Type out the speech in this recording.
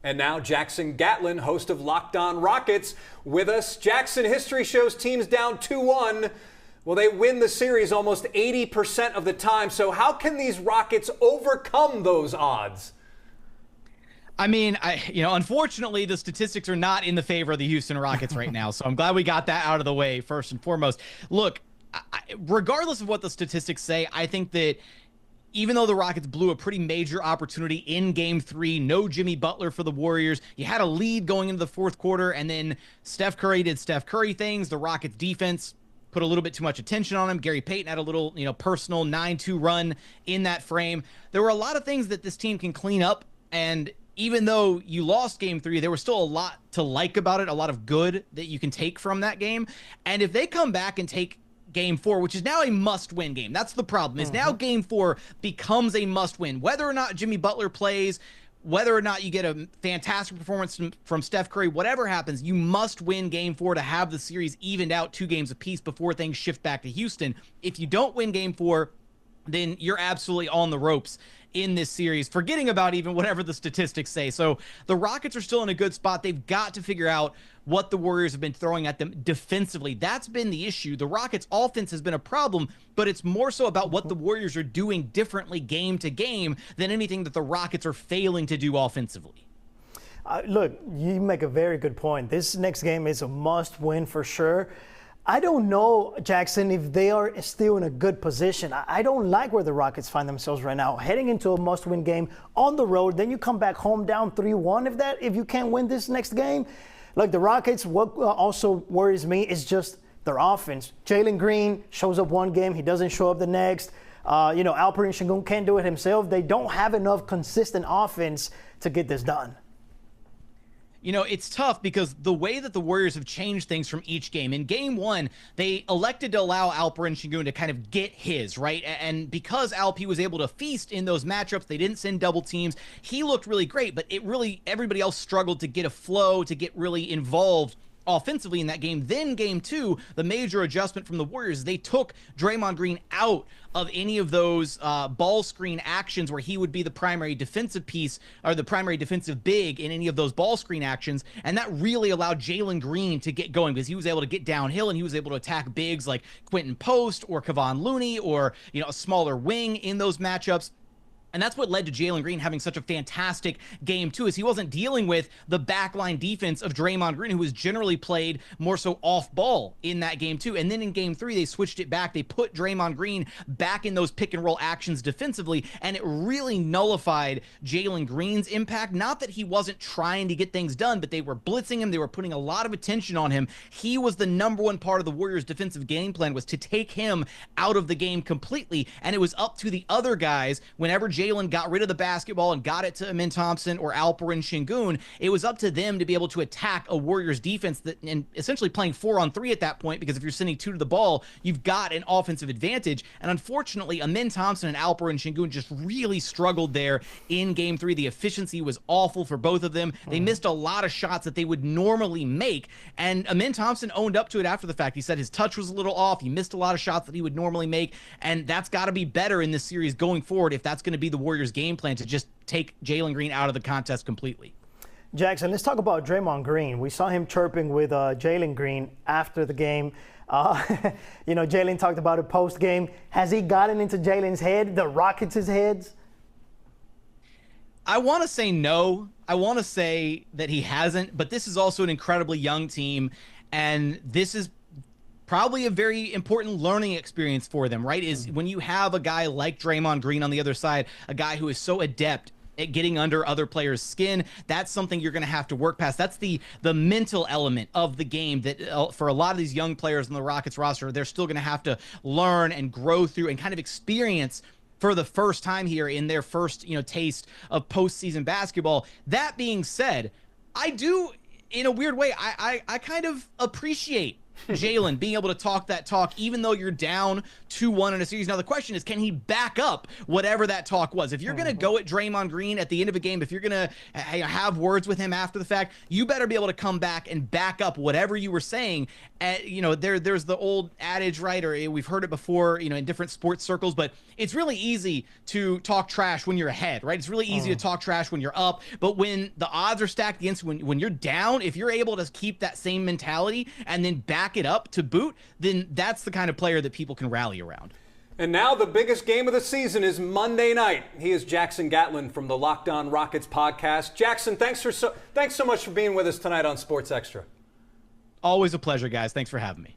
And now Jackson Gatlin, host of Locked On Rockets, with us. Jackson, history shows teams down 2-1. Well, they win the series almost 80% of the time. So how can these Rockets overcome those odds? I mean, unfortunately, the statistics are not in the favor of the Houston Rockets right now. So I'm glad we got that out of the way first and foremost. Look, regardless of what the statistics say, I think that even though the Rockets blew a pretty major opportunity in Game 3, no Jimmy Butler for the Warriors, you had a lead going into the fourth quarter, and then Steph Curry did Steph Curry things. The Rockets defense put a little bit too much attention on him. Gary Payton had a little, personal 9-2 run in that frame. There were a lot of things that this team can clean up, and even though you lost Game 3, there was still a lot to like about it, a lot of good that you can take from that game. And if they come back and take Game 4, which is now a must-win game. That's the problem, is now Game 4 becomes a must-win. Whether or not Jimmy Butler plays, whether or not you get a fantastic performance from Steph Curry, whatever happens, you must win Game 4 to have the series evened out 2 games apiece before things shift back to Houston. If you don't win Game 4, then you're absolutely on the ropes in this series, forgetting about even whatever the statistics say. So the Rockets are still in a good spot. They've got to figure out what the Warriors have been throwing at them defensively. That's been the issue. The Rockets' offense has been a problem, but it's more so about what the Warriors are doing differently game to game than anything that the Rockets are failing to do offensively. Look, you make a very good point. This next game is a must-win for sure. I don't know, Jackson, if they are still in a good position. I don't like where the Rockets find themselves right now. Heading into a must-win game on the road, then you come back home down 3-1. If you can't win this next game, like the Rockets, what also worries me is just their offense. Jalen Green shows up one game, he doesn't show up the next. Alperen Sengun can't do it himself. They don't have enough consistent offense to get this done. It's tough because the way that the Warriors have changed things from each game. In Game 1, they elected to allow Alperen Sengun to kind of get his, right? And because Alp was able to feast in those matchups, they didn't send double teams. He looked really great, but everybody else struggled to get a flow, to get really involved offensively in that game. Then Game 2, the major adjustment from the Warriors, they took Draymond Green out of any of those ball screen actions where he would be the primary defensive piece or the primary defensive big in any of those ball screen actions. And that really allowed Jalen Green to get going because he was able to get downhill and he was able to attack bigs like Quentin Post or Kevon Looney or, a smaller wing in those matchups. And that's what led to Jalen Green having such a fantastic Game 2, is he wasn't dealing with the backline defense of Draymond Green, who was generally played more so off ball in that Game 2. And then in Game 3, they switched it back. They put Draymond Green back in those pick and roll actions defensively, and it really nullified Jalen Green's impact. Not that he wasn't trying to get things done, but they were blitzing him. They were putting a lot of attention on him. He was the number one part of the Warriors' defensive game plan, was to take him out of the game completely. And it was up to the other guys whenever Jalen got rid of the basketball and got it to Amin Thompson or Alperen Sengun, it was up to them to be able to attack a Warriors defense and essentially playing 4-on-3 at that point, because if you're sending 2 to the ball, you've got an offensive advantage. And unfortunately, Amin Thompson and Alperen Sengun just really struggled there in Game 3. The efficiency was awful for both of them. They missed a lot of shots that they would normally make, and Amin Thompson owned up to it after the fact. He said his touch was a little off. He missed a lot of shots that he would normally make, and that's got to be better in this series going forward if that's going to be the Warriors' game plan, to just take Jalen Green out of the contest completely. Jackson, let's talk about Draymond Green. We saw him chirping with Jalen Green after the game. Jalen talked about it post-game. Has he gotten into Jalen's head, the Rockets' heads? I want to say no. I want to say that he hasn't, but this is also an incredibly young team, and this is probably a very important learning experience for them, right? Is when you have a guy like Draymond Green on the other side, a guy who is so adept at getting under other players' skin, that's something you're going to have to work past. That's the mental element of the game that for a lot of these young players on the Rockets roster, they're still going to have to learn and grow through and kind of experience for the first time here in their first, taste of postseason basketball. That being said, I do, in a weird way, I kind of appreciate Jalen being able to talk that talk, even though you're down 2-1 in a series. Now, the question is, can he back up whatever that talk was? If you're going to go at Draymond Green at the end of a game, if you're going to have words with him after the fact, you better be able to come back and back up whatever you were saying. There's the old adage, right? Or we've heard it before, in different sports circles, but it's really easy to talk trash when you're ahead, right? It's really easy to talk trash when you're up, but when the odds are stacked against when you're down, if you're able to keep that same mentality and then back it up to boot, then that's the kind of player that people can rally around. And now the biggest game of the season is Monday night. He is Jackson Gatlin from the Locked On Rockets podcast. Jackson, thanks so much for being with us tonight on Sports Extra. Always a pleasure, guys. Thanks for having me.